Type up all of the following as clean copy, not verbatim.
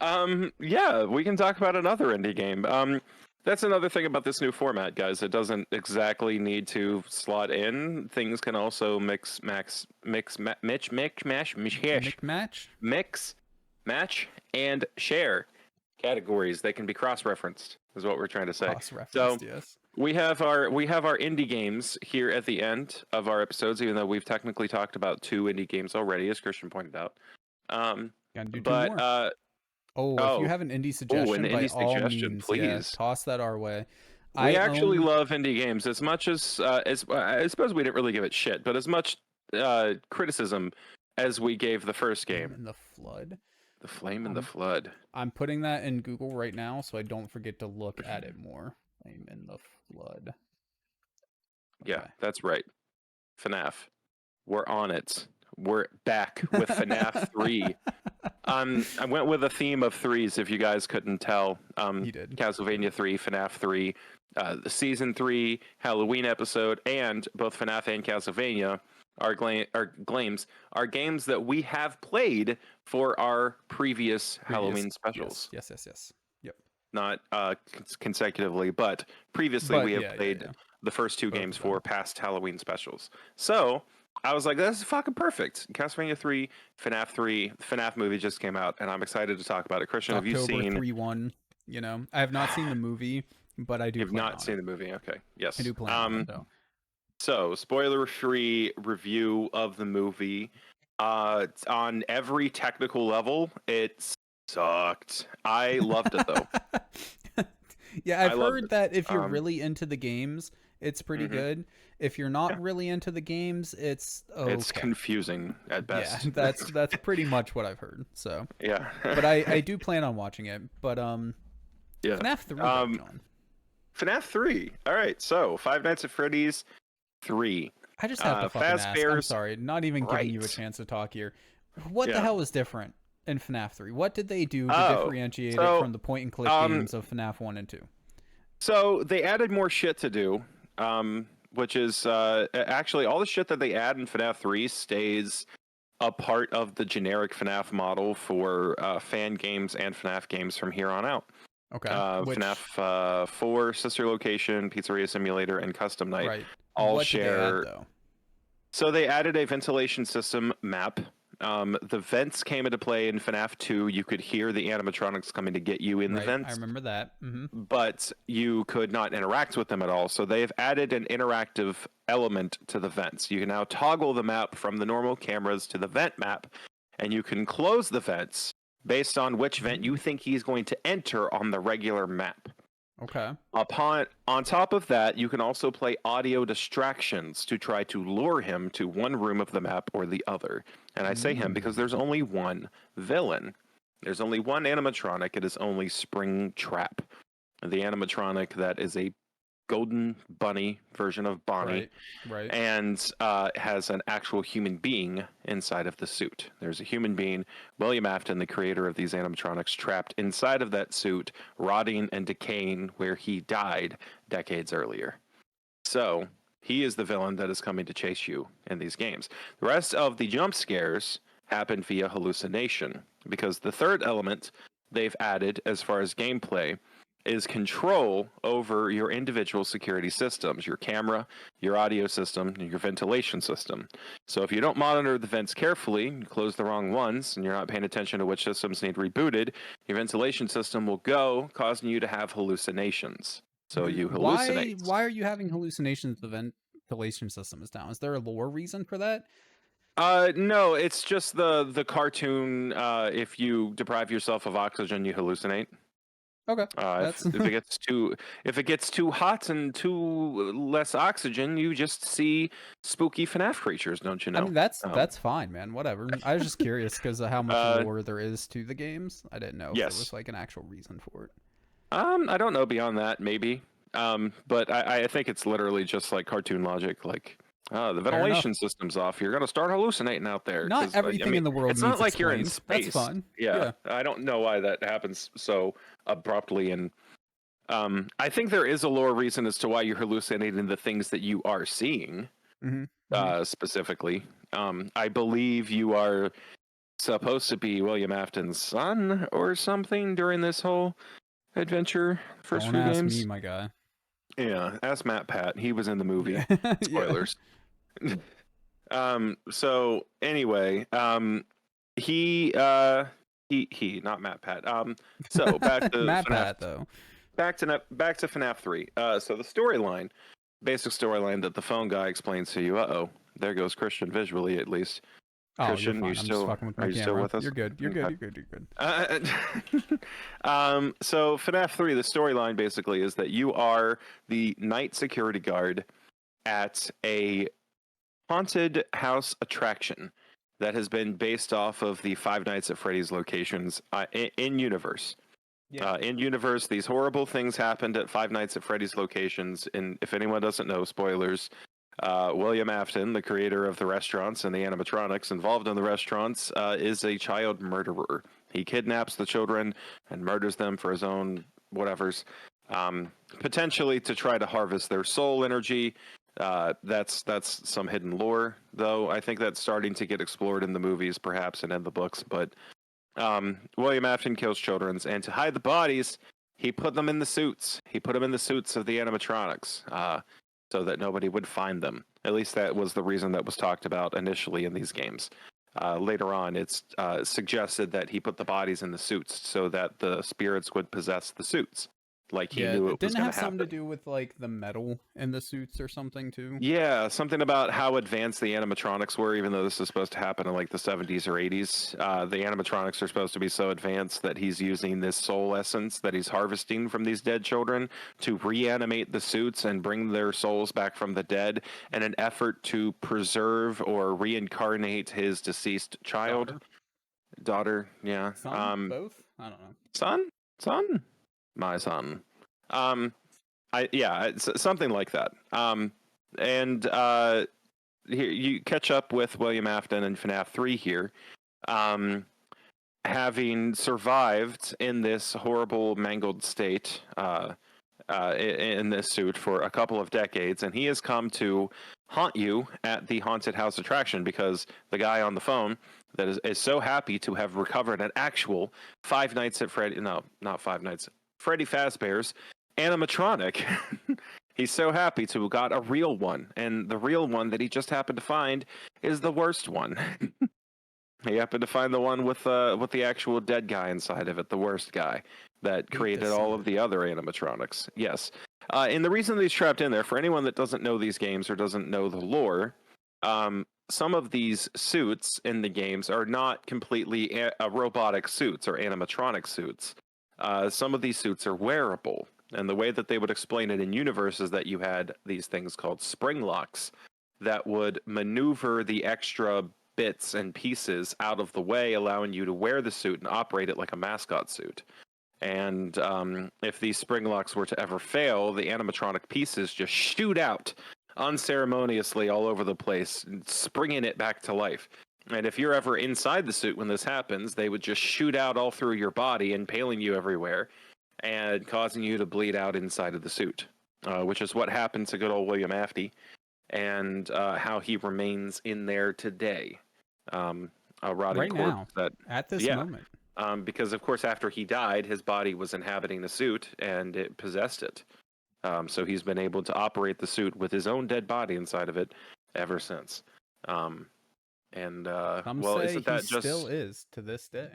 Yeah, we can talk about another indie game. That's another thing about this new format, guys. It doesn't exactly need to slot in. Things can also mix, Match. mix, match, and share categories. They can be cross-referenced, is what we're trying to say. Cross-referenced, So yes. we have our indie games here at the end of our episodes, even though we've technically talked about 2 indie games already, as Christian pointed out. Gotta do 2 But more. If you have an indie an suggestion, by indie all suggestion, means, yeah, please. toss that our way. We I actually own love indie games as much as I suppose we didn't really give it shit, but as much criticism as we gave the first Flame game. in the Flood. The Flame in the Flood. I'm putting that in Google right now, so I don't forget to look at it more. Flame in the Flood. Okay. Yeah, that's right. FNAF. We're on it. We're back with FNAF 3. I went with a theme of threes, if you guys couldn't tell. You did. Castlevania 3, FNAF 3, the Season 3 Halloween episode, and both FNAF and Castlevania are games that we have played for our previous Halloween specials. Yes. Yep. Not consecutively, but previously we have played the first 2 games for past Halloween specials. So I was like, this is fucking perfect. Castlevania 3, FNAF 3, the FNAF movie just came out, and I'm excited to talk about it. Christian, have you seen... 3/1, you know, I have not seen the movie, but I do You've not seen the movie, okay. Yes. I do plan on it, though. So, spoiler-free review of the movie. On every technical level, it sucked. I loved it, though. Yeah, I've heard that if you're really into the games, it's pretty good. If you're not really into the games, it's okay. It's confusing at best. Yeah, that's pretty much what I've heard. So yeah, but I do plan on watching it. But yeah, FNAF 3. FNAF 3. All right, so Five Nights at Freddy's 3. I just have to fucking ask. I'm sorry, not even giving you a chance to talk here. What the hell was different in FNAF 3? What did they do to differentiate it from the point-and-click games of FNAF 1 and 2? So they added more shit to do, which is actually all the shit that they add in FNAF 3 stays a part of the generic FNAF model for fan games and FNAF games from here on out. Okay. FNAF 4, Sister Location, Pizzeria Simulator, and Custom Night all share. Did they add, though? So they added a ventilation system map. The vents came into play in FNAF 2. You could hear the animatronics coming to get you in the vents. I remember that. But you could not interact with them at all. So they've added an interactive element to the vents. You can now toggle the map from the normal cameras to the vent map, and you can close the vents based on which vent you think he's going to enter on the regular map. Okay. On top of that, you can also play audio distractions to try to lure him to one room of the map or the other. And I say him because there's only one villain. There's only one animatronic. It is only Springtrap, the animatronic that is a golden bunny version of Bonnie, right. And has an actual human being inside of the suit. There's a human being, William Afton, the creator of these animatronics, trapped inside of that suit, rotting and decaying where he died decades earlier. So he is the villain that is coming to chase you in these games. The rest of the jump scares happen via hallucination, because the third element they've added as far as gameplay is control over your individual security systems, your camera, your audio system, and your ventilation system. So if you don't monitor the vents carefully, you close the wrong ones, and you're not paying attention to which systems need rebooted, your ventilation system will go, causing you to have hallucinations. So you hallucinate. Why are you having hallucinations? The ventilation system is down. Is there a lore reason for that? No, it's just the cartoon. If you deprive yourself of oxygen, you hallucinate. Okay. If it gets too hot and too less oxygen, you just see spooky FNAF creatures, don't you know? I mean, that's fine, man. Whatever. I was just curious because of how much lore there is to the games. I didn't know if there was like an actual reason for it. I don't know beyond that, maybe. But I think it's literally just like cartoon logic, like. The ventilation system's off. You're going to start hallucinating out there. Not everything in the world it's not like you're in space. That's fun. Yeah. I don't know why that happens so abruptly. And I think there is a lore reason as to why you're hallucinating the things that you are seeing, specifically. I believe you are supposed to be William Afton's son or something during this whole adventure. First Don't few ask games. me, my guy. Yeah, ask Matt Pat. He was in the movie. Spoilers. So anyway, he not Matt Pat. So back to Matt FNAF, Pat though. Back to FNAF 3. So the storyline, basic storyline that the phone guy explains to you. There goes Christian visually at least. Oh, Christian, you're fine. I'm just fucking with my camera. Still with us? You're good. You're good. You're good. You're good. So FNAF 3, the storyline basically is that you are the night security guard at a haunted house attraction that has been based off of the Five Nights at Freddy's locations in universe. Yeah. In universe, these horrible things happened at Five Nights at Freddy's locations. And if anyone doesn't know, spoilers. William Afton, the creator of the restaurants and the animatronics involved in the restaurants, is a child murderer. He kidnaps the children and murders them for his own whatevers, potentially to try to harvest their soul energy. That's some hidden lore, though. I think that's starting to get explored in the movies, perhaps, and in the books. But William Afton kills children, and to hide the bodies, he put them in the suits. He put them in the suits of the animatronics. So that nobody would find them. At least that was the reason that was talked about initially in these games. Later on, it's suggested that he put the bodies in the suits so that the spirits would possess the suits. Like he knew it was going to happen. Didn't have something to do with like the metal in the suits or something too? Yeah, something about how advanced the animatronics were, even though this is supposed to happen in like the 70s or 80s. The animatronics are supposed to be so advanced that he's using this soul essence that he's harvesting from these dead children to reanimate the suits and bring their souls back from the dead in an effort to preserve or reincarnate his deceased child. Daughter, yeah. Both? I don't know. Son? My son. It's something like that. And here you catch up with William Afton in FNAF 3 here, having survived in this horrible mangled state in this suit for a couple of decades, and he has come to haunt you at the haunted house attraction because the guy on the phone that is so happy to have recovered an actual Five Nights at Freddy, no, not Five Nights, Freddy Fazbear's animatronic. He's so happy to have got a real one, and the real one that he just happened to find is the worst one. He happened to find the one with the actual dead guy inside of it, the worst guy that created all of the other animatronics. Yes. And the reason that he's trapped in there, for anyone that doesn't know these games or doesn't know the lore, some of these suits in the games are not completely robotic suits or animatronic suits. Some of these suits are wearable. And the way that they would explain it in universe is that you had these things called spring locks that would maneuver the extra bits and pieces out of the way, allowing you to wear the suit and operate it like a mascot suit. And if these spring locks were to ever fail, the animatronic pieces just shoot out unceremoniously all over the place, springing it back to life. And if you're ever inside the suit when this happens, they would just shoot out all through your body, impaling you everywhere and causing you to bleed out inside of the suit, which is what happened to good old William Afton, and how he remains in there today. A rotting right corpse now, at this moment. Because, of course, after he died, his body was inhabiting the suit, and it possessed it. So he's been able to operate the suit with his own dead body inside of it ever since. Some say he still is to this day.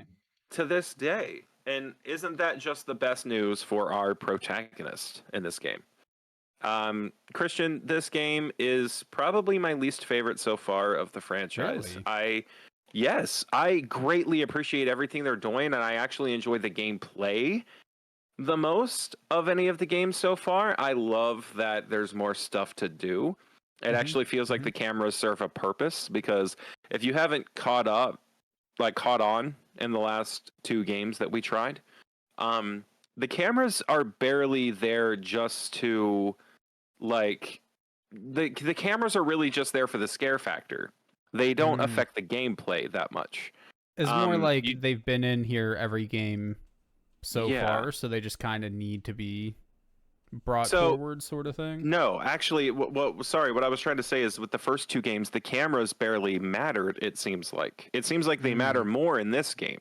To this day. And isn't that just the best news for our protagonist in this game? Christian, this game is probably my least favorite so far of the franchise. Really? I greatly appreciate everything they're doing, and I actually enjoy the gameplay the most of any of the games so far. I love that there's more stuff to do. It actually feels like the cameras serve a purpose, because if you haven't caught on in the last two games that we tried, the cameras are barely there just to, like, the cameras are really just there for the scare factor. They don't affect the gameplay that much. It's more like they've been in here every game so far, so they just kind of need to be brought forward sort of thing? No, actually, sorry, what I was trying to say is with the first two games, the cameras barely mattered, it seems like. It seems like they matter more in this game.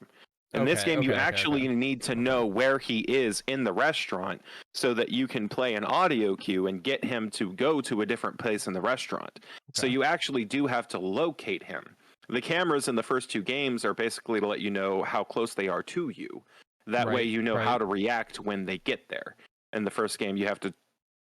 In this game, you actually need to know where he is in the restaurant so that you can play an audio cue and get him to go to a different place in the restaurant. So you actually do have to locate him. The cameras in the first two games are basically to let you know how close they are to you. That way you know how to react when they get there. In the first game, you have to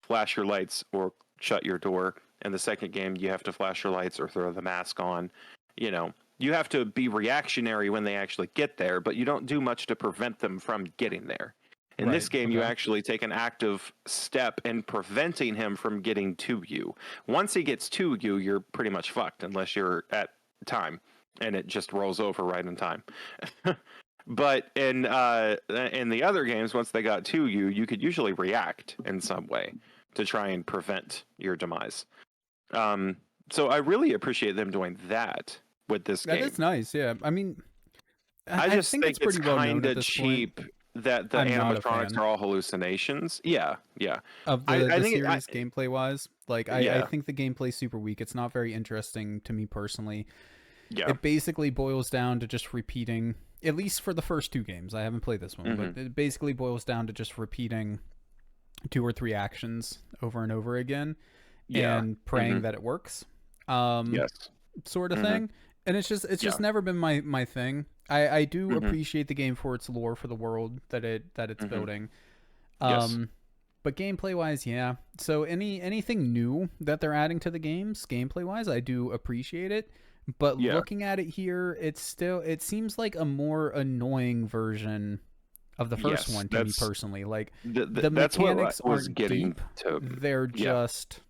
flash your lights or shut your door. In the second game, you have to flash your lights or throw the mask on. You know, you have to be reactionary when they actually get there, but you don't do much to prevent them from getting there. In this game, you actually take an active step in preventing him from getting to you. Once he gets to you, you're pretty much fucked unless you're at time, and it just rolls over right in time. But in the other games, once they got to you, you could usually react in some way to try and prevent your demise. So I really appreciate them doing that with this game. That is nice, yeah. I mean, I just think it's kind of cheap that the animatronics are all hallucinations. Yeah. Of the series gameplay-wise, like I think the gameplay's super weak. It's not very interesting to me personally. Yeah. It basically boils down to just repeating, at least for the first two games. I haven't played this one, but it basically boils down to just repeating 2 or 3 actions over and over again and praying that it works. Sort of thing. And it's just never been my thing. I do appreciate the game for its lore, for the world that it's building. But gameplay wise, yeah. So anything new that they're adding to the games, gameplay wise, I do appreciate it. But looking at it here, it seems like a more annoying version of the first one to me personally. Like the mechanics aren't deep; they're just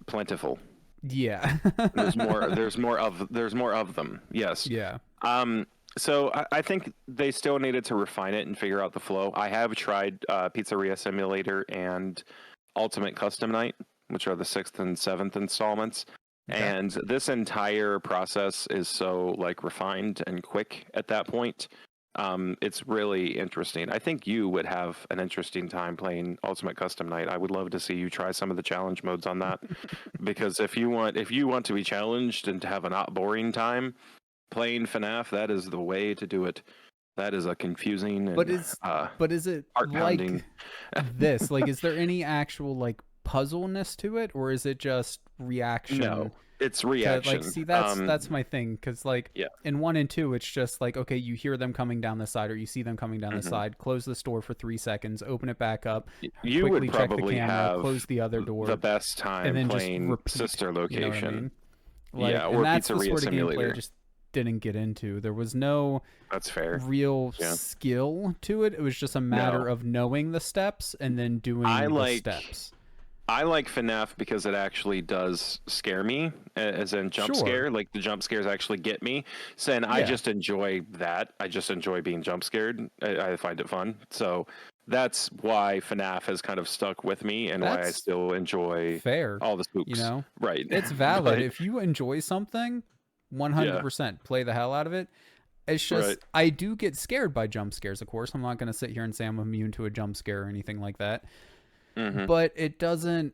plentiful. Yeah, there's more of them. Yes. Yeah. So I think they still needed to refine it and figure out the flow. I have tried Pizzeria Simulator and Ultimate Custom Night, which are the 6th and 7th installments. Okay. And this entire process is so like refined and quick at that point. It's really interesting. I think you would have an interesting time playing Ultimate Custom Night. I would love to see you try some of the challenge modes on that, because if you want to be challenged and to have a not boring time playing FNAF, that is the way to do it. That is a confusing and but is it like this? Like, is there any actual like puzzleness to it, or is it just reaction? No, it's reaction. Like, see, that's my thing, because like in 1 and 2, it's just like, okay, you hear them coming down the side, or you see them coming down the side, close the door for 3 seconds, open it back up, you quickly would probably check the camera, have close the other door, the best time and then playing just repeat, Sister Location. You know what I mean? Like, yeah, or and that's Pizzeria the sort of Simulator. gameplay I just didn't get into. There was no real skill to it. It was just a matter of knowing the steps and then doing the steps. I like FNAF because it actually does scare me, as in jump scare. Like, the jump scares actually get me. So, and I just enjoy that. I just enjoy being jump scared. I find it fun. So that's why FNAF has kind of stuck with me, and why I still enjoy all the spooks. You know, right? It's valid. If you enjoy something, 100% play the hell out of it. It's just I do get scared by jump scares. Of course, I'm not going to sit here and say I'm immune to a jump scare or anything like that. But it doesn't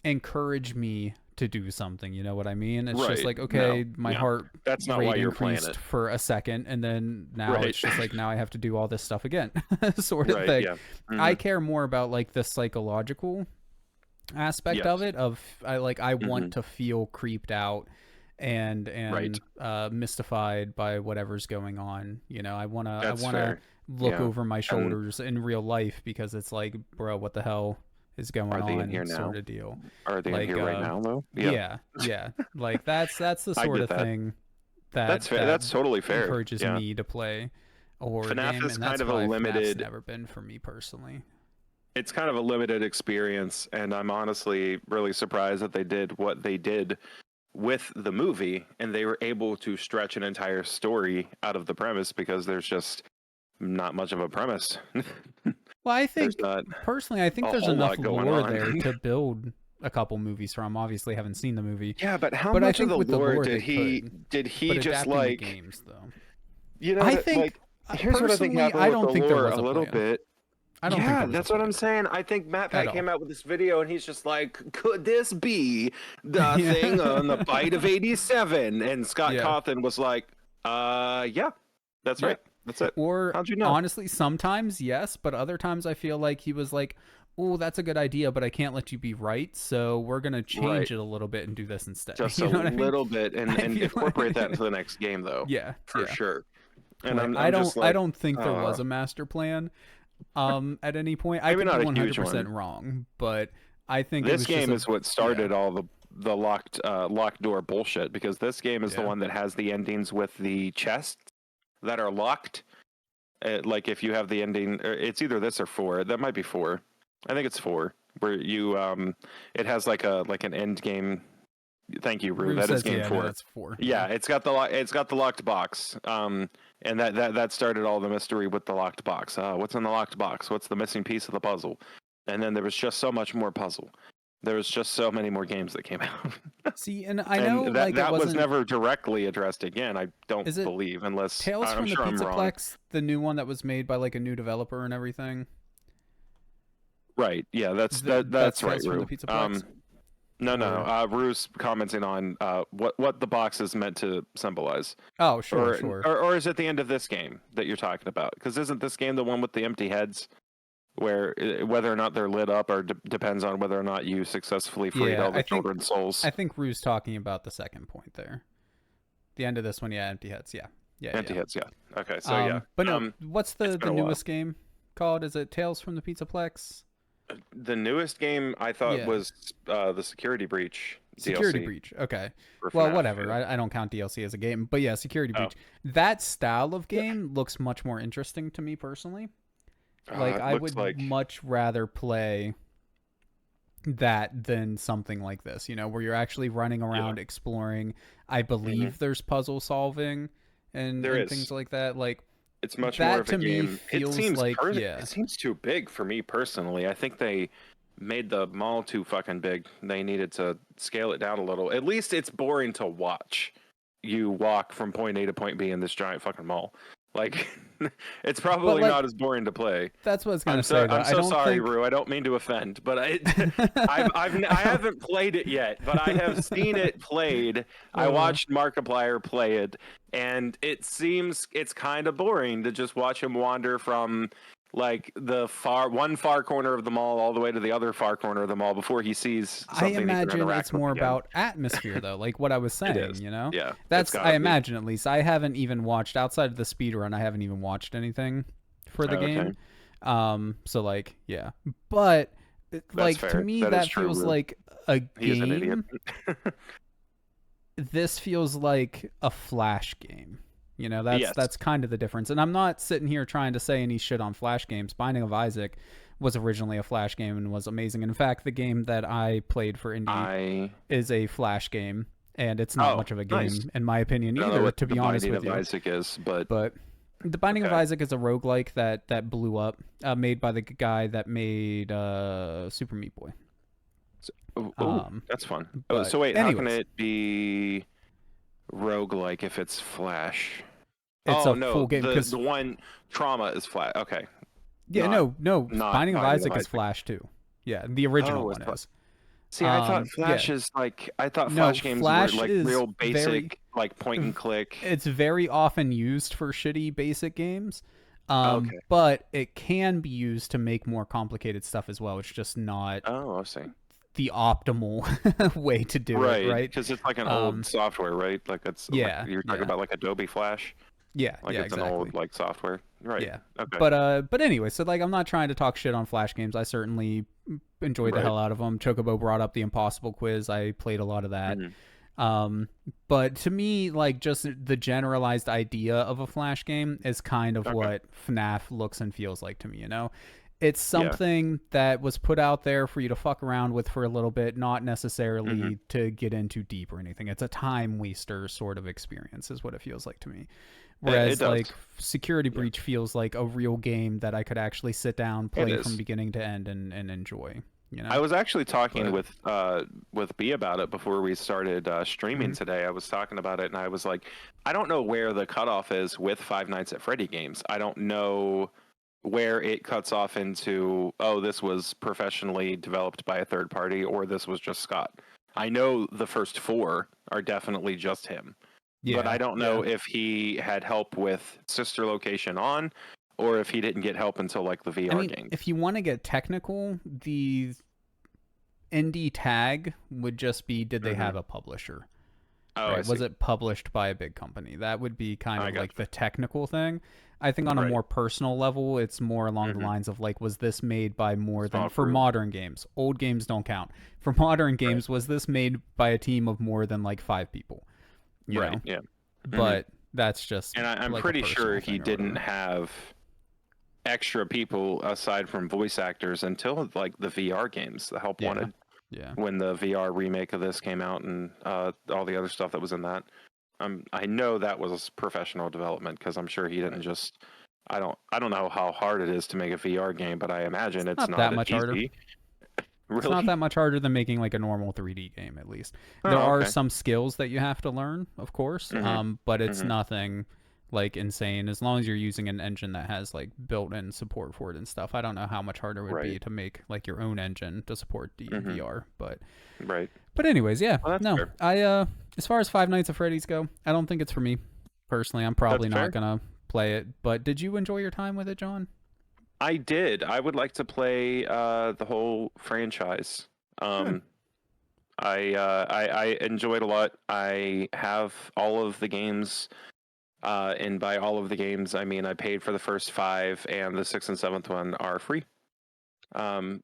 encourage me to do something. You know what I mean? It's just like, okay, my heart that's not why you're playing it for a second, and then now it's just like, now I have to do all this stuff again, sort of thing. I care more about like the psychological aspect of it. I want to feel creeped out and mystified by whatever's going on. You know, I want to look over my shoulders in real life, because it's like, bro, what the hell is going on, sort of deal. Are they in here right now, though? Yeah. Like, that's the sort of thing that's fair. That's totally fair. Encourages me to play a horror FNAF game, is and kind that's of a limited. FNAF's never been for me personally. It's kind of a limited experience, and I'm honestly really surprised that they did what they did with the movie, and they were able to stretch an entire story out of the premise, because there's just not much of a premise. Well, I think personally, I think there's enough lore there to build a couple movies from. Obviously, haven't seen the movie. Yeah, but how much of the lore did he just like? Games, though. You know, I think like, here's what I think happened with the lore a little bit. I don't think that's what I'm saying. I think MatPat came out with this video and he's just like, could this be the thing on the Bite of 87? And Scott Cawthon was like, yeah, that's right. That's it. Or how'd you know? Honestly, sometimes yes, but other times I feel like he was like, oh, that's a good idea, but I can't let you be right, so we're gonna change it a little bit and do this instead. Just a little bit, and incorporate that into the next game, though. For sure. And I don't think there was a master plan. At any point, I could be 100% wrong, but I think this game is what started all the locked door bullshit, because this game is the one that has the endings with the chests that are locked. Like if you have the ending, it's either this or 4. That might be 4. I think it's 4, where you it has like an end game. Thank you, Rue. That is game 4. No, that's 4. Yeah, it's got the locked box. And that started all the mystery with the locked box. What's in the locked box? What's the missing piece of the puzzle? And then there was just so much more puzzle. There was just so many more games that came out. See, and I know that was never directly addressed again. I don't believe, unless Tales from the Pizzaplex, the new one that was made by like a new developer and everything. Right. Yeah, that's right, Rue. No. Rue's commenting on what the box is meant to symbolize. Oh, sure. Or is it the end of this game that you're talking about? Because isn't this game the one with the empty heads, where whether or not they're lit up or depends on whether or not you successfully freed all the children's souls? I think Rue's talking about the second point there. The end of this one, empty heads, empty heads, Okay, so But no, what's the newest game called? Is it Tales from the Pizzaplex? The newest game I thought was the Security Breach DLC. Security Breach, okay. Well, whatever. I don't count DLC as a game, but Security Breach. That style of game looks much more interesting to me personally. Like I would much rather play that than something like this, where you're actually running around exploring. I believe there's puzzle solving and things like that. Like, it's much more of a game. It seems too big for me personally. I think they made the mall too fucking big. They needed to scale it down a little. At least it's boring to watch. You walk from point A to point B in this giant fucking mall. Like, it's probably not as boring to play. That's what I was gonna say. I'm so sorry, Rue. I don't mean to offend, but I haven't played it yet, but I have seen it played. I watched Markiplier play it, and it seems it's kind of boring to just watch him wander from like the one far corner of the mall all the way to the other far corner of the mall before he sees something. I imagine it's more about atmosphere, though, like what I was saying, Yeah. That's, I imagine, at least. I haven't even watched, outside of the speedrun, I haven't even watched anything for the game. So, like, yeah. But, like, to me, that feels like a game. He's an idiot. This feels like a Flash game. That's kind of the difference. And I'm not sitting here trying to say any shit on Flash games. Binding of Isaac was originally a Flash game and was amazing. And in fact, the game that I played for indie is a Flash game, and it's not much of a game, in my opinion, either, to be honest with you. Binding of Isaac is, but the Binding of Isaac is a roguelike that blew up, made by the guy that made Super Meat Boy. That's fun. So wait, how can it be roguelike if it's Flash? It's full game. The one Trauma is Flash. Okay. Yeah, no. Binding of Isaac is Flash too. Yeah, the original one is. See, I thought Flash is like, I thought Flash games were like real basic, like point and click. It's very often used for shitty basic games. But it can be used to make more complicated stuff as well. It's just not. Oh, I see. The optimal way to do it, right? Because it's like an old software, right? Like it's you're talking about like Adobe Flash. Yeah, like it's exactly. an old like software, right? Yeah. Okay. But anyway, so like I'm not trying to talk shit on Flash games. I certainly enjoy the hell out of them. Chocobo brought up the Impossible Quiz. I played a lot of that. But to me, like, just the generalized idea of a Flash game is kind of what FNAF looks and feels like to me. It's something that was put out there for you to fuck around with for a little bit, not necessarily to get into deep or anything. It's a time waster sort of experience is what it feels like to me. Whereas like Security Breach feels like a real game that I could actually sit down, play from beginning to end and enjoy. I was actually talking with B about it before we started streaming today. I was talking about it and I was like, I don't know where the cutoff is with Five Nights at Freddy games. I don't know where it cuts off into, oh, this was professionally developed by a third party, or this was just Scott. I know the first 4 are definitely just him. Yeah, but I don't know if he had help with Sister Location on, or if he didn't get help until like the VR game. If you want to get technical, the indie tag would just be, did they have a publisher? Oh, right? Was it published by a big company? That would be kind of like the technical thing. I think on a more personal level, it's more along the lines of like, was this made by more than, for modern games? Old games don't count. For modern games, was this made by a team of more than like 5 people? You know? Yeah. But that's just, and I'm like pretty sure he didn't have extra people aside from voice actors until like the VR games. The help wanted. Yeah. When the VR remake of this came out and all the other stuff that was in that, I know that was professional development because I'm sure he didn't just. I don't know how hard it is to make a VR game, but I imagine it's not that much easy. Harder. Really? It's not that much harder than making like a normal 3D game, at least. There are some skills that you have to learn, of course, but it's nothing like insane as long as you're using an engine that has like built-in support for it and stuff. I don't know how much harder it would be to make like your own engine to support VR, but But anyways, yeah, well, no, fair. I as far as Five Nights at Freddy's go, I don't think it's for me personally. I'm probably not gonna play it. But did you enjoy your time with it, John? I did. I would like to play the whole franchise. I enjoyed a lot. I have all of the games. And by all of the games, I mean I paid for the first 5, and the 6th and 7th one are free.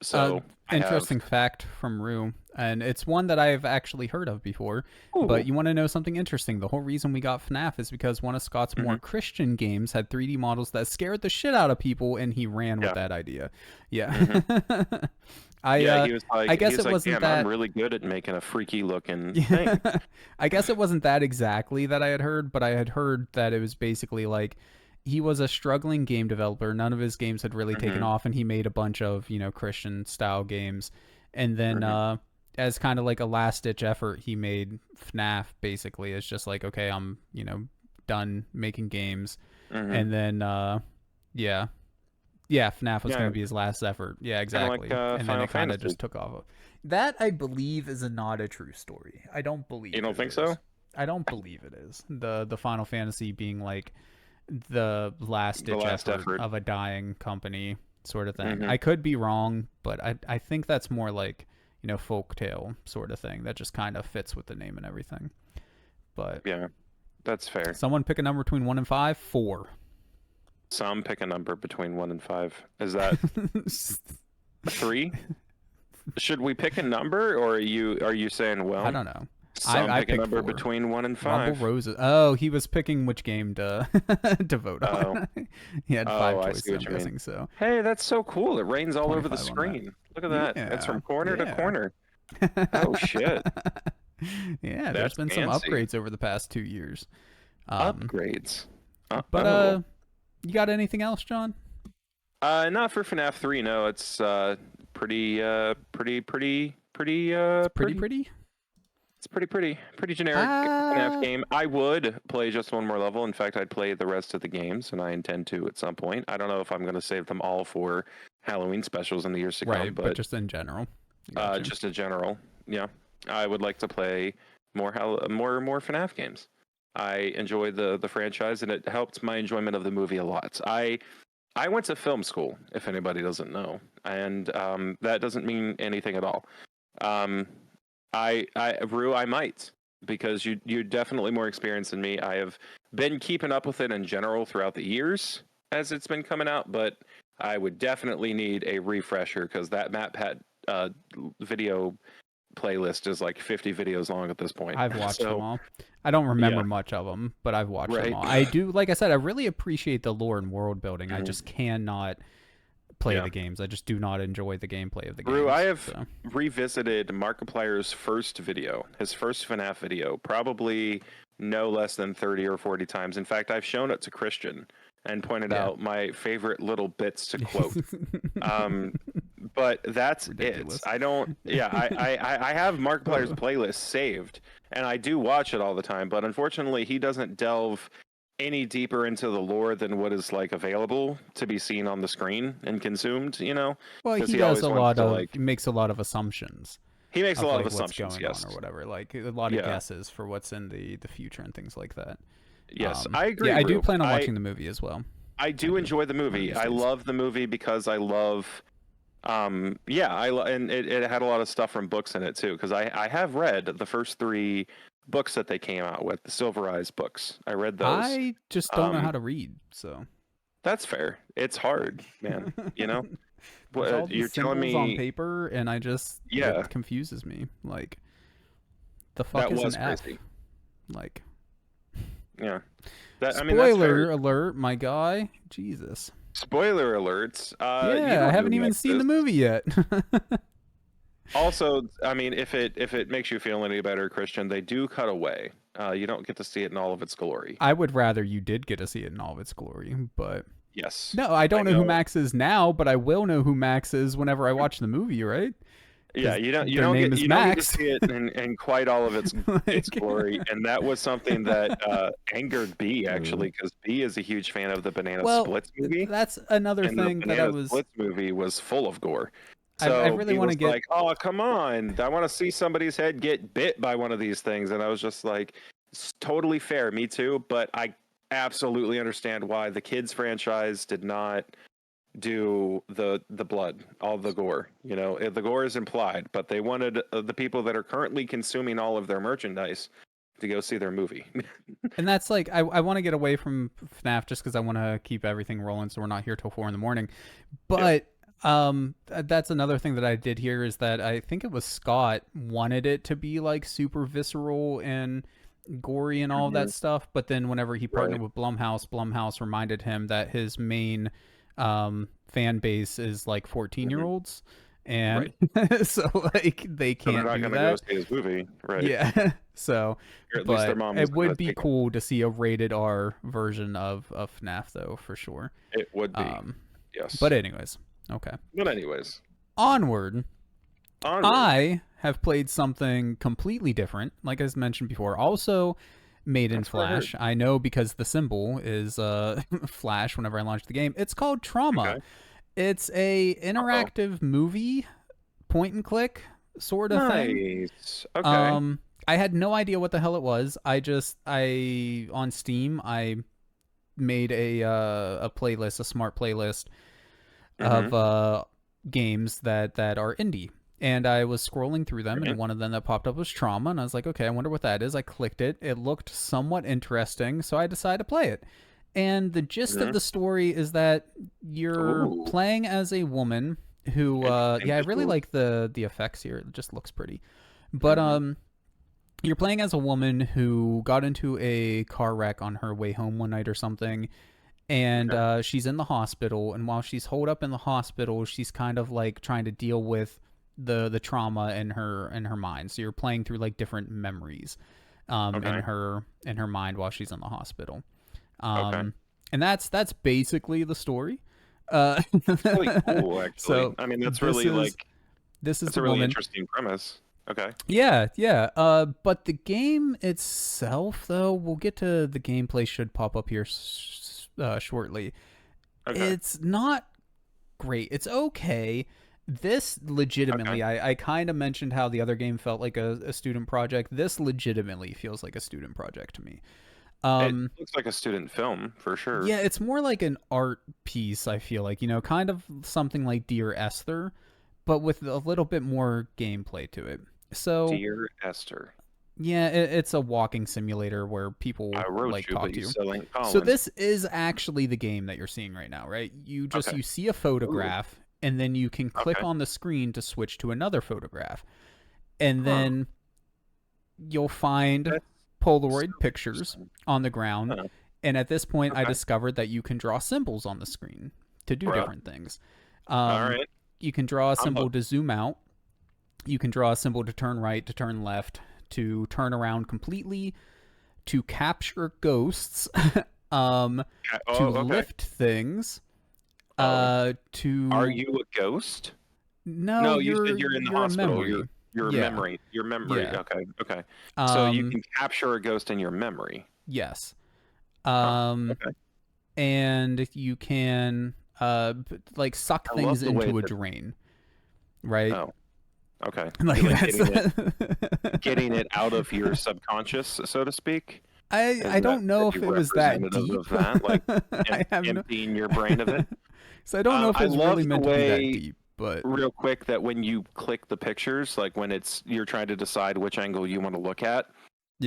So interesting fact from Rue, and it's one that I've actually heard of before. Ooh. But you want to know something interesting? The whole reason we got FNAF is because one of Scott's more Christian games had 3D models that scared the shit out of people, and he ran with that idea. Yeah. He was like, I guess it wasn't that. I'm really good at making a freaky looking thing. I guess it wasn't that exactly that I had heard, but I had heard that it was basically like he was a struggling game developer. None of his games had really taken off, and he made a bunch of, Christian style games. And then as kind of like a last ditch effort, he made FNAF basically. It's just like, okay, I'm, done making games. And then FNAF was going to be his last effort. Yeah, exactly. Like, and then it kind of just took off. That, I believe, is not a true story. I don't believe. You don't think so? I don't believe it is. The Final Fantasy being like the last ditch effort of a dying company sort of thing. I could be wrong, but I think that's more like, folktale sort of thing that just kind of fits with the name and everything. But yeah, that's fair. Someone pick a number between 1 and 5. 4. Some pick a number between 1 and 5. Is that 3? Should we pick a number, or are you saying, well, I don't know. I pick a number 4. Between 1 and 5. Rumble Roses. Oh, he was picking which game to to vote on. He had 5 choices, I'm guessing. So hey, that's so cool. It rains all over the screen. Look at that. Yeah, it's from corner to corner. Oh shit. Yeah, there's been some upgrades over the past 2 years. Upgrades. But you got anything else, John? Not for FNAF 3. No, it's pretty. It's pretty generic FNAF game. I would play just one more level. In fact, I'd play the rest of the games, and I intend to at some point. I don't know if I'm going to save them all for Halloween specials in the years to come. Right, but just in general. Just in general, yeah. I would like to play more FNAF games. I enjoy the franchise, and it helped my enjoyment of the movie a lot. I went to film school, if anybody doesn't know, and that doesn't mean anything at all. Rue, I might, because you're definitely more experienced than me. I have been keeping up with it in general throughout the years as it's been coming out, but I would definitely need a refresher because that MatPat video playlist is like 50 videos long at this point. I've watched them all. I don't remember much of them, but I've watched them all. I do, like I said, I really appreciate the lore and world building. I just cannot play the games. I just do not enjoy the gameplay of the games. I have revisited Markiplier's first video, his first FNAF video, probably no less than 30 or 40 times. In fact, I've shown it to Christian and pointed out my favorite little bits to quote. But that's ridiculous. It. I don't. Yeah, I have Markiplier's playlist saved, and I do watch it all the time. But unfortunately, he doesn't delve any deeper into the lore than what is like available to be seen on the screen and consumed, you know, Well, because he he does always a wants lot to of, like he makes a lot of assumptions he makes a of lot of like what's assumptions. going on Yes, or whatever, like a lot of yeah, guesses for what's in the future and things like that. yes, I agree, Yeah, I do Rube. plan on watching the movie as well. I I do do enjoy the one of movie. these I days. love the movie because I love yeah, and it had a lot of stuff from books in it too, because I have read the first 3 books that they came out with, the Silver Eyes books. I read those. I just don't know how Um, to read, so that's fair. It's hard, man. You know, there's all these you're telling symbols on me, paper, and yeah, it confuses me. Like, the fuck that is an was F? crazy. Like, Yeah, that I mean that's fair. spoiler alert, my guy. Jesus. Spoiler alerts. You Yeah, I don't know haven't who even makes seen this. the movie yet. Also, I mean, if it makes you feel any better, Christian, they do cut away. You don't get to see it in all of its glory. I would rather you did get to see it in all of its glory, but Yes, no, I I don't know who know. Max is now, but I will know who Max is whenever I watch the movie, right? Yeah, Because their name is you don't get to Max. see it in quite all of its Like, glory, and that was something that angered B actually, because B is a huge fan of the Banana well, Splits movie, that's another and the thing that Banana Splits movie was full of gore. I So really B want to was get. like, "Oh, come on! I want to see somebody's head get bit by one of these things," and I was just like, "It's totally fair, me too." But I absolutely understand why the kids franchise did not do the blood, all the gore. You know, the gore is implied, but they wanted the people that are currently consuming all of their merchandise to go see their movie. And that's like I want to get away from FNAF just because I want to keep everything rolling, so we're not here till 4 a.m. Yeah. But that's another thing that I did here is that I think it was Scott wanted it to be like super visceral and gory and all of that Mhm. stuff, but then whenever he partnered Right. with Blumhouse reminded him that his main fan base is like 14-year-olds, and Right. so like they So they're can't not do going to go that. see his movie, right? Yeah. So, Or at least their but mom it wasn't going would to be take them. cool to see a rated R version of FNAF though, for sure. It would be, Um, but yes. anyways, okay. But anyways, Onward. onward. I have played something completely different, like I mentioned before. Also made in That's what I heard. Flash. I know because the symbol is Flash whenever I launch the game. It's called Trauma. Okay. It's a Oh, interactive movie, point and click sort of thing. nice. Okay. Um, I had no idea what the hell it was. I on Steam I made a playlist, a smart playlist Mm-hmm. of games that are indie. And I was scrolling through them, and Right. one of them that popped up was Trauma, and I was like, okay, I wonder what that is. I clicked it. It looked somewhat interesting, so I decided to play it. And the gist of Mm-hmm. the story is that you're Ooh, playing as a woman who, interesting yeah, I really visuals. like the effects here. It just looks pretty. But Mm-hmm. you're playing as a woman who got into a car wreck on her way home one night or something, and Okay. she's in the hospital. And while she's holed up in the hospital, she's kind of like trying to deal with the trauma in her mind. So you're playing through like different memories Okay. in her mind while she's in the hospital. Okay. Um, and that's basically the story. Uh, That's really cool, actually. so I mean, this is this is that's the a really woman. interesting premise. Okay. Yeah, yeah. But the game itself, though, we'll get to the gameplay. Should pop up here shortly. Okay. It's not great. It's okay. This Okay. legitimately, I kind of mentioned how the other game felt like a student project. This legitimately feels like a student project to me. It Um, looks like a student film for sure. yeah, it's more like an art piece. I feel like, kind of something like Dear Esther, but with a little bit more gameplay to it. So Dear Esther, yeah, it's a walking simulator where people I wrote like you, talk but to you you. still ain't So calling. this is actually the game that you're seeing right now, right? Okay. You see a Ooh. photograph, and then you can click Okay. on the screen to switch to another photograph. And Huh. then you'll find That Polaroid sounds pictures interesting. on the ground. Huh. And at this point, I Okay. discovered that you can draw symbols on the screen to do Bruh. different things. All Um, right. you can draw a I'm symbol hooked. to zoom out. You can draw a symbol to turn right, to turn left, to turn around completely, to capture ghosts, um, to Oh, okay. lift things, Oh, are to you a ghost? no, No, you said you're in the you're a hospital. memory. Your Yeah, memory. Your memory. yeah. Okay. Okay. So you Um, can capture a ghost in your memory. yes. Okay. And you can like suck I love things the way into a that. drain, right? Oh, okay. Like You like that's getting it out of your subconscious, so to speak. I Is that don't know maybe if it was that representative deep. of that? Like I have no emptying your brain of it? So I don't know if I it's really love the meant to be that way, deep, but real quick, that when you click the pictures, like when you're trying to decide which angle you want to look at,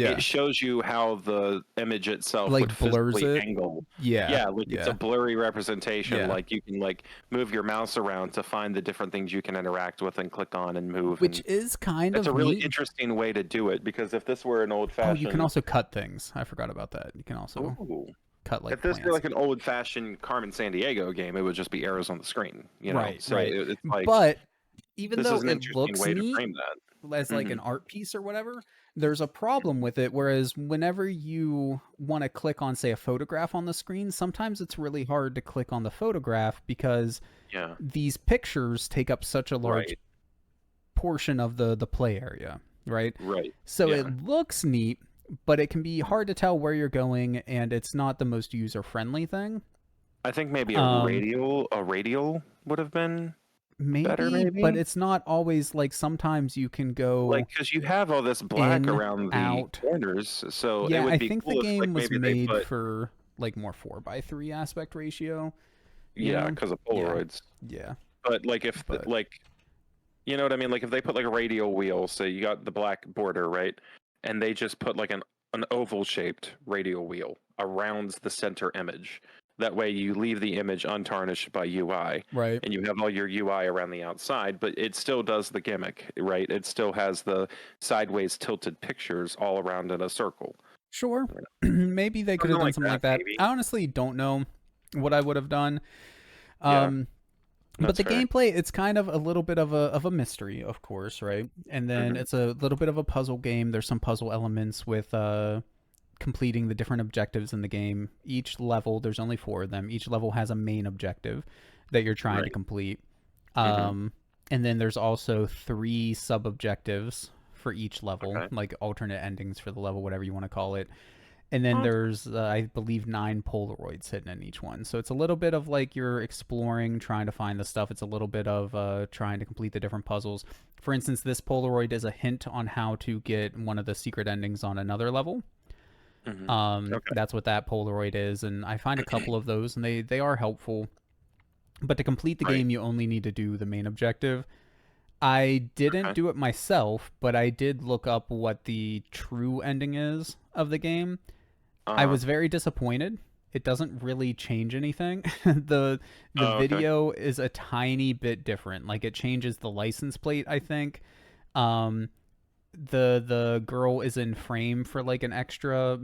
it yeah, shows you how the image itself would like blurs physically it. angle. Yeah, Yeah, like it's a yeah, blurry representation. yeah. Like you can like move your mouse around to find the different things you can interact with and click on and move. Which And is kind it's of a really neat. interesting way to do it because if this were an Oh, you can old-fashioned, also cut things. I forgot about that. You can also oh, cut like if this were plants. like an old-fashioned Carmen Sandiego game, it would just be arrows on the screen, you know. Right, So right. it's like But even this though is an it interesting looks way to neat frame that. as like Hmm. an art piece or whatever, there's a problem with it. Whereas whenever you want to click on, say, a photograph on the screen, sometimes it's really hard to click on the photograph because Yeah. these pictures take up such a large Right. portion of the play area, right? Right. So Yeah. it looks neat, but it can be hard to tell where you're going, and it's not the most user friendly thing. I think maybe Um, a radial would have been better, maybe, but maybe. it's not always like sometimes you can Like, go because you have all this black in, around the out. corners, so it Yeah, would I be think the cool if, like, game was maybe they made put, for like more 4:3 aspect ratio, you yeah, know? because of Yeah, Polaroids. yeah, But like, but like, you know what I mean? Like, if they put like a radial wheel, so you got the black border, right? And they just put like an oval shaped radial wheel around the center image. That way, you leave the image untarnished by UI, right. and you have all your UI around the outside, but it still does the gimmick, right? It still has the sideways tilted pictures all around in a circle. Sure. Maybe they could have Something done like something that, like that. maybe. I honestly don't know what I would have done. Yeah, Um, but that's the fair. gameplay, it's kind of a little bit of a mystery, of course, right? And then Hmm. it's a little bit of a puzzle game. There's some puzzle elements with completing the different objectives in the game. Each level, there's only 4 of them. Each level has a main objective that you're trying to Right. complete. Hmm. Um, and then there's also 3 sub objectives for each level, Okay. like alternate endings for the level, whatever you want to call it. And then Okay. there's, I believe, 9 Polaroids hidden in each one. So it's a little bit of like you're exploring, trying to find the stuff. It's a little bit of trying to complete the different puzzles. For instance, this Polaroid is a hint on how to get one of the secret endings on another level. Hmm. Okay. That's what that Polaroid is, and I find a couple of those, and they are helpful. But to complete the Right. game, you only need to do the main objective. I didn't Okay. do it myself, but I did look up what the true ending is of the game. I Uh-huh. was very disappointed. It doesn't really change anything. The Oh, okay. video is a tiny bit different. Like it changes the license plate, I think. Um the girl is in frame for like an extra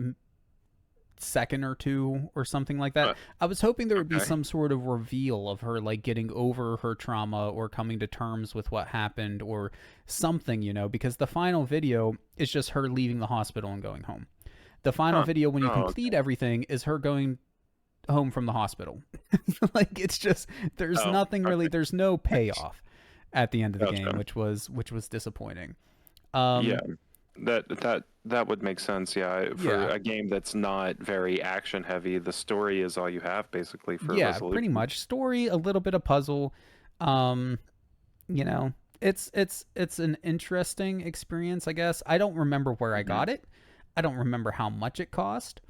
second or two or something like that. Uh, I was hoping there would be okay. some sort of reveal of her like getting over her trauma or coming to terms with what happened or something, because the final video is just her leaving the hospital and going home. The final Huh. video when you Oh, complete okay. everything is her going home from the hospital. Like it's just there's Oh, nothing really, okay. there's no payoff at the end of the game, Gotcha. which was disappointing. Yeah, Um that would make sense. Yeah, for yeah. a game that's not very action heavy, the story is all you have basically for Yeah, pretty resolution. much. Story, a little bit of puzzle. Um you know, it's an interesting experience, I guess. I don't remember where I Hmm. got it. I don't remember how much it cost.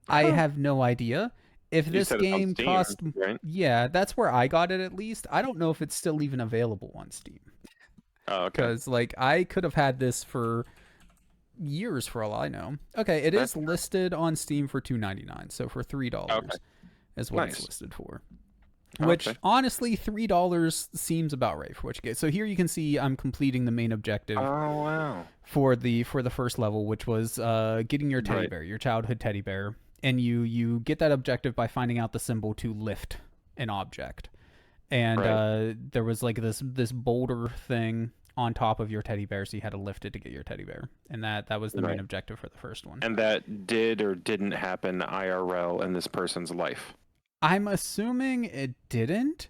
I Huh. have no idea. If You this said it's on game Steam, cost, right? yeah, that's where I got it at least. I don't know if it's still even available on Steam Oh, okay. cuz like I could have had this for years for all I know. Okay, it That's is listed on Steam for $2.99, so for okay. $3 is what it's Nice. listed for. Okay. Which honestly, $3 seems about right for what you get. So here you can see I'm completing the main objective Oh wow. for the first level, which was getting your teddy Right. bear, your childhood teddy bear, and you get that objective by finding out the symbol to lift an object. And Right. there was like this boulder thing on top of your teddy bear, so you had to lift it to get your teddy bear, and that was the main Right. objective for the first one. And that did or didn't happen IRL in this person's life. I'm assuming it didn't,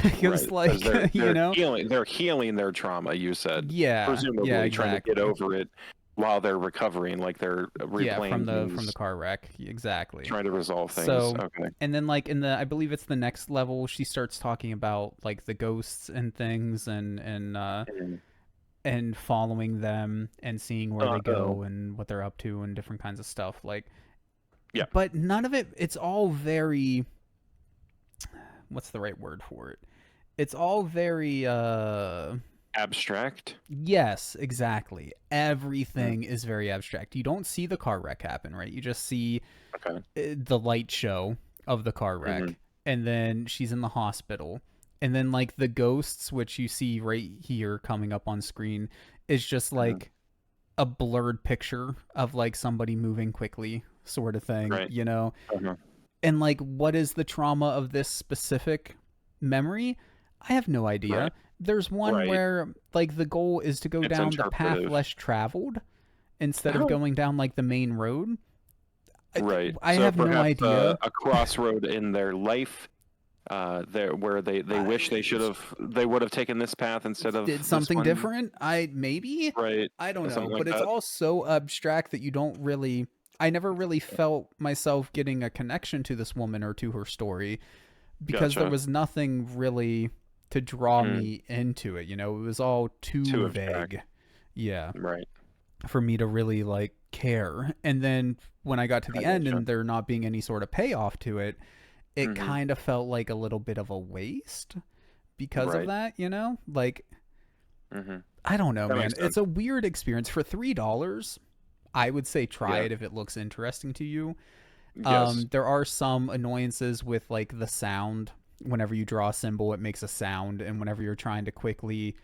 because Right. Because like they're you they're know, healing they're healing their trauma, you said. yeah, Presumably trying to get exactly. over it while they're recovering, like they're replaying from the car wreck. Exactly. trying to resolve things. So, Okay. and then like in the, I believe it's the next level, she starts talking about like the ghosts and things, Mhm. and following them and seeing where they Uh-oh. go and what they're up to and different kinds of stuff. Like, Yeah. but none of it. It's all very. What's the right word for it? It's all very. Abstract. Yes, exactly. Mm. Everything is very abstract. You don't see the car wreck happen, right? You just see Okay. the light show of the car Hmm. wreck, and then she's in the hospital, and then like the ghosts, which you see right here coming up on screen, is just Hmm. like a blurred picture of like somebody moving quickly, sort of thing, Right. you know? Uh-huh. And like, what is the trauma of this specific memory? I have no idea. Right. There's one Right. where like the goal is to go It's down the path interpretive. less traveled instead of going down like the main road. I, Right. I So have no perhaps idea. a crossroad in their life, there where they wish I, they would have taken this path instead did of this something one. different. I maybe, Right. I don't know, Something like but it's that. all so abstract that you don't really, I never really felt myself getting a connection to this woman or to her story, because there Gotcha. was nothing really to draw Mm. me into it. It was all Too too abstract. vague. Yeah, Right. for me to really like care. And then when I got to I the end gotcha. and there not being any sort of payoff to it, it Hmm. kind of felt like a little bit of a waste because of Right. that. Like, Hmm. I don't know, That man. makes sense. It's a weird experience. For $3, I would say try Yeah. it if it looks interesting to you. Yes. There are some annoyances with like the sound. Whenever you draw a symbol, it makes a sound, and whenever you're trying to quickly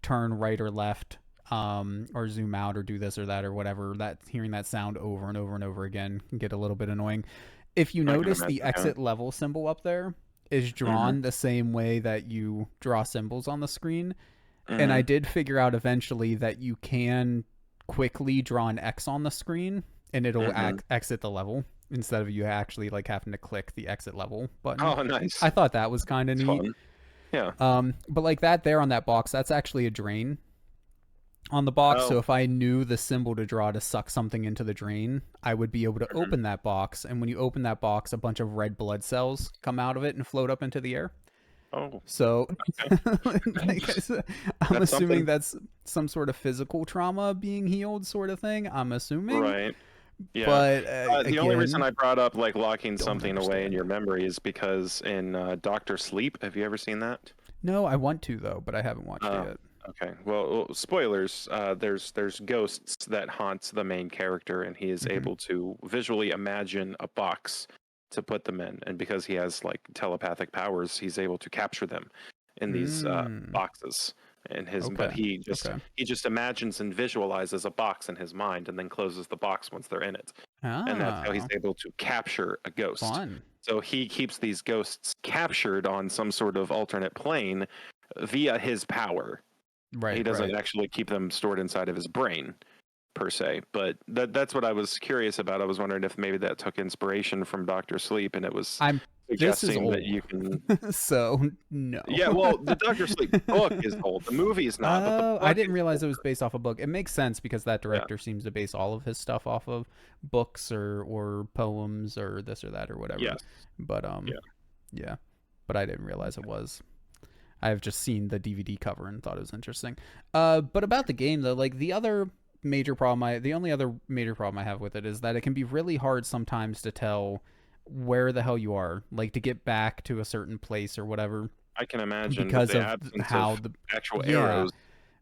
turn right or left, or zoom out or do this or that or whatever, that hearing that sound over and over and over again can get a little bit annoying. If you I can notice, the imagine. Yeah. exit level symbol up there is Hmm. drawn the same way that you draw symbols on the screen. And I Hmm. did figure out eventually that you can quickly draw an X on the screen and it'll Hmm. exit the level instead of you actually like having to click the exit level button. Oh, nice. I thought that was kind of It's neat. fun. Yeah. But like that there on that box, that's actually a drain on the box. So Oh. if I knew the symbol to draw to suck something into the drain, I would be able to Hmm. open that box. And when you open that box, a bunch of red blood cells come out of it and float up into the air. Oh. So, Okay. like I'm That's assuming something. that's some sort of physical trauma being healed, sort of thing. I'm assuming, Right. Yeah. but The only reason again, I brought up like locking don't something away in understand. your memory is because in Doctor Sleep, have you ever seen that? No, I want to though, but I haven't watched it Uh, yet. okay. Well, spoilers. There's ghosts that haunt the main character, and he is Mm-hmm. able to visually imagine a box to put them in, and because he has like telepathic powers, he's able to capture them in these Mm, boxes. In his, but okay. Okay. he just imagines and visualizes a box in his mind, and then closes the box once they're in it, and that's how he's Ah, able to capture a ghost. fun. So he keeps these ghosts captured on some sort of alternate plane via his power. He Right. doesn't Right. actually keep them stored inside of his brain per se, but that's what I was curious about. I was wondering if maybe that took inspiration from Doctor Sleep, and it was I'm. This is suggesting that you old, can. so no. Yeah, well, the Doctor Sleep book is old. The movie is not, but the Oh, I book didn't is realize it was older. based off a book. It makes sense because that Yeah, director seems to base all of his stuff off of books or poems or this or that or whatever. yes, But yeah. yeah. But I didn't realize it was. I've just seen the DVD cover and thought it was interesting. But about the game though, like the only other major problem I have with it is that it can be really hard sometimes to tell where the hell you are, like to get back to a certain place or whatever, I can imagine with because the of absence how of the actual yeah, arrows.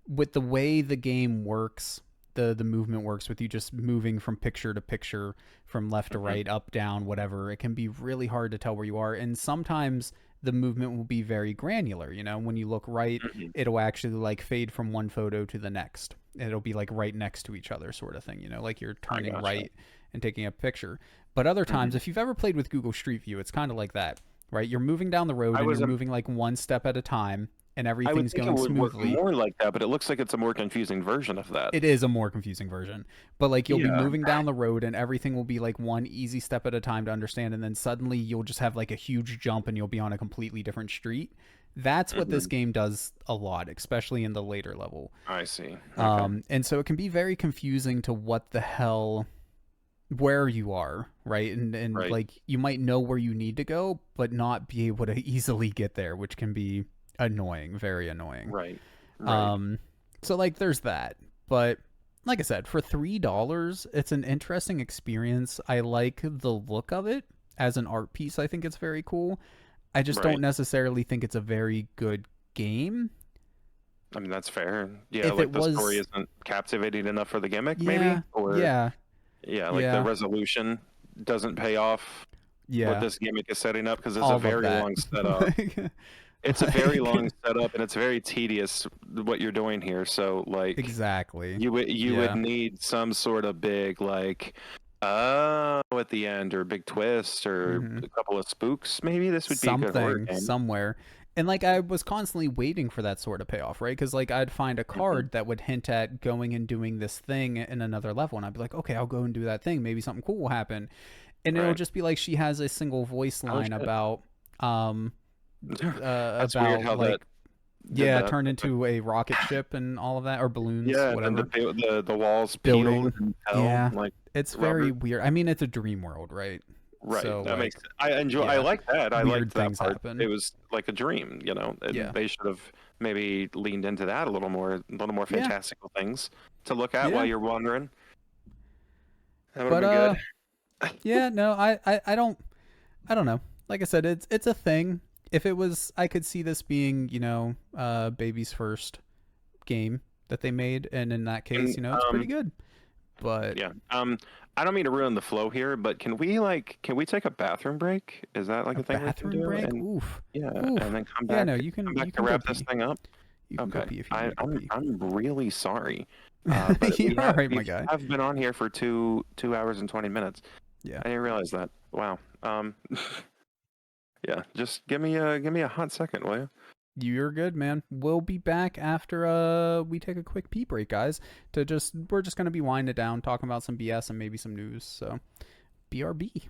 with the way the game works, the movement works with you just moving from picture to picture, from left to Hmm. right, up, down, whatever. It can be really hard to tell where you are, and sometimes the movement will be very granular. When you look right, Hmm. it'll actually like fade from one photo to the next. It'll be like right next to each other, sort of thing. Like you're I turning gotcha. right and taking a picture. But other times, Hmm. if you've ever played with Google Street View, it's kind of like that, right? You're moving down the road I and was you're moving like one step at a time, and I would everything's think it going would work smoothly. more like that, but it looks like it's a more confusing version of that. It is a more confusing version, but like you'll be Yeah. moving down the road and everything will be like one easy step at a time to understand, and then suddenly you'll just have like a huge jump and you'll be on a completely different street. That's what this game does a lot, especially in the later level. I see. Okay. And so it can be very confusing to what the hell, where you are, right? And Right. like you might know where you need to go, but not be able to easily get there, which can be annoying, very annoying. Right. Right. So like there's that. But like I said, for $3, it's an interesting experience. I like the look of it as an art piece. I think it's very cool. I just don't necessarily think it's a very good game. I mean, that's fair. Yeah, If like it the was, story isn't captivating enough for the gimmick, yeah, maybe? Or, yeah, like the yeah, resolution doesn't pay off what yeah, this gimmick is setting up because it's a all of very that. long setup. It's a very long setup and it's very tedious what you're doing here. So, like, exactly. you would need some sort of big, like, at the end, or big twist, or a couple of spooks. Maybe this would be a good horror Something game. somewhere. And like I was constantly waiting for that sort of payoff, right? Because like I'd find a card that would hint at going and doing this thing in another level, and I'd be like, okay, I'll go and do that thing. Maybe something cool will happen, and it'll Right. just be like she has a single voice Oh, line shit. um That's weird about how that like did yeah, that. turned into a rocket ship and all of that, or balloons, Yeah, and then whatever. the walls peeled Building, and fell yeah, like it's very rubber. weird. I mean, it's a dream world, right? Right. So That like, makes I yeah, like that. I weird liked that things part. It happen. was like a dream, and Yeah, they should have maybe leaned into that a little more yeah, fantastical things to look at while yeah. you're wandering. That would have But been good. yeah, no, I don't know. Like I said, it's a thing. If it was, I could see this being, baby's first game that they made, and in that case, And it's pretty good. But yeah. I don't mean to ruin the flow here, but can we take a bathroom break? Is that like a a thing we can bathroom do? break, And oof, yeah, and oof. then come Yeah, back no, come you back to can go wrap this pee. thing up. You can go Okay. pee if you I, need to go I'm pee. I'm really sorry. But You're all right, we my guy. have been on here for 2 hours and 20 minutes. Yeah, I didn't realize that. Wow. Yeah, just give me a hot second, will you? you're good, man. We'll be back after we take a quick pee break, guys. We're just gonna be winding it down, talking about some BS and maybe some news. So, BRB.